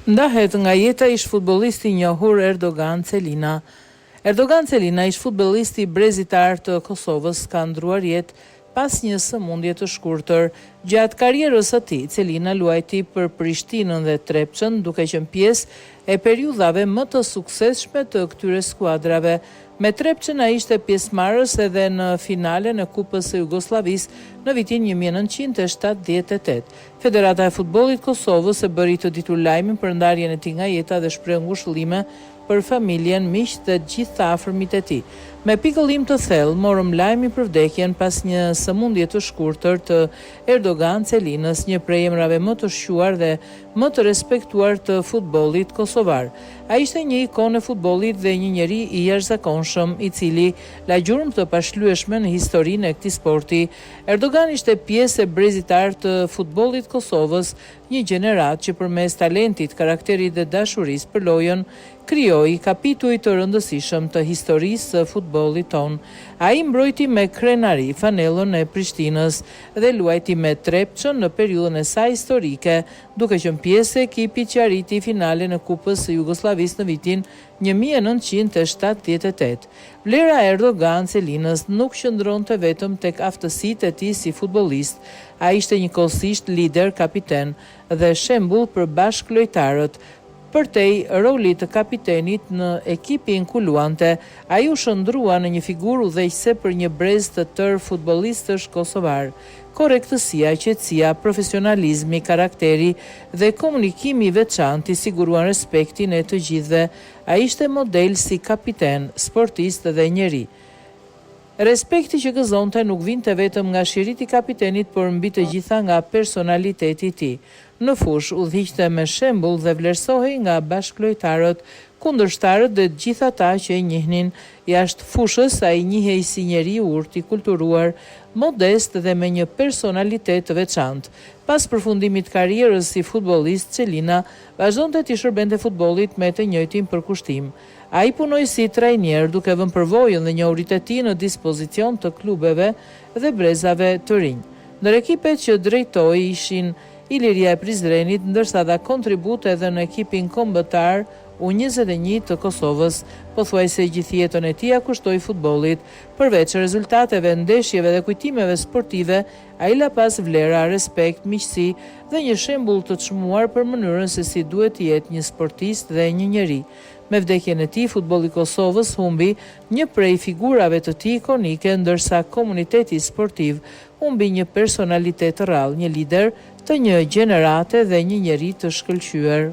Ndahet nga jeta ish futbollisti i njohur Erdogan Celina. Erdogan Celina ish futbollisti brezitar të Kosovës, ka ndruar jetë pas një sëmundje të shkurtër. Gjatë karrierës së tij, Celina luajti për Prishtinën dhe Trepçën, duke qenë pjesë e periudhave më të suksesshme të këtyre skuadrave. Me Trepçën ai ishte pjesëmarrës edhe në finalen e Kupës së Jugosllavisë në vitin 1978. Federata e Futbollit Kosovës e bëri të ditur lajmin për ndarjen e tij nga jeta dhe shpreh ngushëllime për familjen, miq dhe gjithë afërmit e tij. Me pikëllim të thellë, morëm lajmin për vdekjen pas një sëmundje të shkurtër të Erdogan Celinës, një prej emrave më të shquar dhe më të respektuar të futbollit kosovar. Ai ishte një ikonë e futbollit dhe një njeri i jashtëzakonshëm, i cili la gjurmë të pashlyeshme në historinë e këtij sporti. Erdogan ishte pjesë e brezitar të futbollit Kosovës, një gjenerat që përmes talentit, karakterit dhe dashurisë për lojën krijoi kapituj të rëndësishëm të historisë së futbollit ton. Ai mbrojti me krenari fanellën e Prishtinës dhe luajti me Trepçën në periudhën e saj historike, duke qenë pjesë e ekipit që arriti finalen e Kupës së Jugosllavisë në vitin 1978. Vlera e Erdogan Celinës nuk qëndronte vetëm tek aftësitë e tij si futbollist. Ai ishte njëkohësisht lider, kapiten dhe shembull për bashkëlojtarët. Përtej rolit të kapitenit në ekipin kuluante, ai u shndrua në një figurë udhëheqëse për një brez të tërë futbollistësh kosovar. Korrektësia, qetësia, profesionalizmi, karakteri dhe komunikimi i veçantë i siguruan respektin e të gjithëve. Ai ishte model si kapiten, sportist dhe njeri. Respekti që gëzonte nuk vinte vetëm nga shiriti i kapitenit, por mbi të gjitha nga personaliteti i tij. Në fush udhëhiqte me shembull dhe vlerësohej nga bashkëlojtarët, kundërshtarët dhe gjithë ata që e njihnin. Jashtë fushës ai njihej si njeri i urtë, i kulturuar, modest dhe me një personalitet të veçantë. Pas përfundimit të karrierës si futbollist, Celina vazhdonte të shërbente futbollit me të njëjtin përkushtim. Ai punoi si trajner, duke vënë përvojën dhe njohuritë e tij në dispozicion të klubeve dhe brezave të rinj. Ndër ekipet që drejtoi ishin Iliria e Prizrenit, ndërsa dha kontribut edhe në ekipin kombëtar U21 të Kosovës. Pothuajse gjithë jetën e tij ia kushtoi futbollit. Përveç rezultateve, ndeshjeve dhe kujtimeve sportive, ai la pas vlera, respekt, miqësi dhe një shembull të çmuar për mënyrën se si duhet të jetë një sportist dhe një njeri. Me vdekjen e tij, futbolli i Kosovës humbi një prej figurave të tij ikonike, ndërsa komuniteti sportiv humbi një personalitet të rrallë, një lider të një gjenerate dhe një njeri të shkëlqyer.